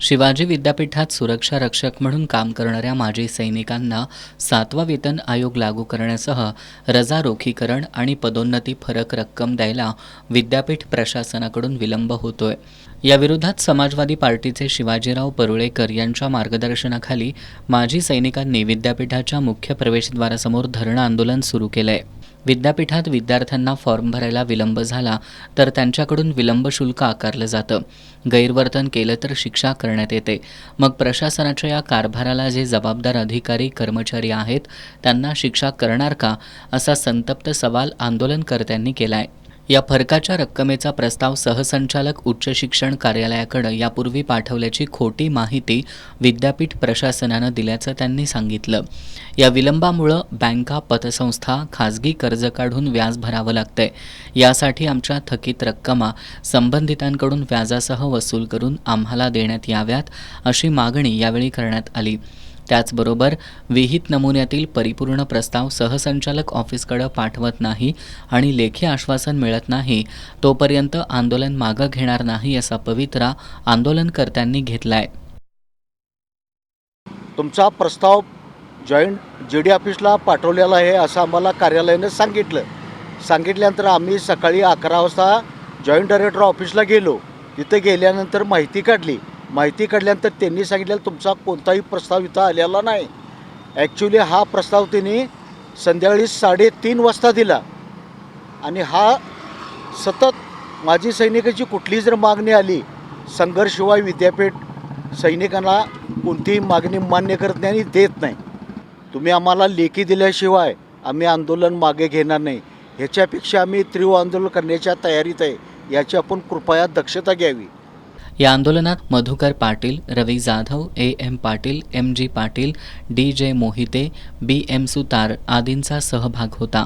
शिवाजी विद्यापीठात सुरक्षा रक्षक म्हणून काम करणाऱ्या माजी सैनिकांना 7वा वेतन आयोग लागू करण्यासह रजा रोखीकरण आणि पदोन्नती फरक रक्कम द्यायला विद्यापीठ प्रशासनाकडून विलंब होतोय। याविरोधात समाजवादी पार्टीचे शिवाजीराव परुळेकर यांच्या मार्गदर्शनाखाली माजी सैनिकांनी विद्यापीठाच्या मुख्य प्रवेशद्वारासमोर धरणं आंदोलन सुरू केलंय। विद्यापीठात विद्यार्थ्यांना फॉर्म भरायला विलंब झाला तर त्यांच्याकडून विलंब शुल्क आकारलं जातं। गैरवर्तन केलं तर शिक्षा करण्यात येते। मग प्रशासनाच्या या कारभाराला जे जबाबदार अधिकारी कर्मचारी आहेत त्यांना शिक्षा करणार का, असा संतप्त सवाल आंदोलनकर्त्यांनी केलाय। या फरकाच्या रक्कमेचा प्रस्ताव सहसंचालक उच्च शिक्षण कार्यालयाकडे यापूर्वी पाठवल्याची खोटी माहिती विद्यापीठ प्रशासनानं दिल्याचं त्यांनी सांगितलं। या विलंबामुळे बँका, पतसंस्था, खाजगी कर्ज काढून व्याज भरावं लागतंय। यासाठी आमच्या थकीत रक्कमा संबंधितांकडून व्याजासह वसूल करून आम्हाला देण्यात याव्यात, अशी मागणी यावेळी करण्यात आली। त्याचबरोबर विहित नमुन्यातील परिपूर्ण प्रस्ताव सहसंचालक ऑफिसकडे पाठवत नाही आणि लेखी आश्वासन मिळत नाही तोपर्यंत आंदोलन मागे घेणार नाही, असा पवित्रा आंदोलनकर्त्यांनी घेतलाय। तुमचा प्रस्ताव जॉईंट JD ऑफिसला पाठवलेला आहे असं आम्हाला कार्यालयाने सांगितल्यानंतर आम्ही सकाळी 11 वाजता जॉईंट डायरेक्टर ऑफिसला गेलो। तिथे गेल्यानंतर माहिती काढल्यानंतर त्यांनी सांगितलेलं तुमचा कोणताही प्रस्ताव इथं आलेला नाही। ॲक्च्युली हा प्रस्ताव त्यांनी संध्याकाळी 3:30 वाजता दिला आणि हा सतत माजी सैनिकाची कुठली जर मागणी आली, संघर्षशिवाय विद्यापीठ सैनिकांना कोणतीही मागणी मान्य करत नाही आणि देत नाही। तुम्ही आम्हाला लेखी दिल्याशिवाय आम्ही आंदोलन मागे घेणार नाही। ह्याच्यापेक्षा आम्ही तीव्र आंदोलन करण्याच्या तयारीत आहे, याची आपण कृपया दक्षता घ्यावी। या आंदोलनात मधुकर पाटील, रवी Jadhav, AM Patil, MG Patil, DJ Mohite, BM सुतार आदींचा सहभाग होता।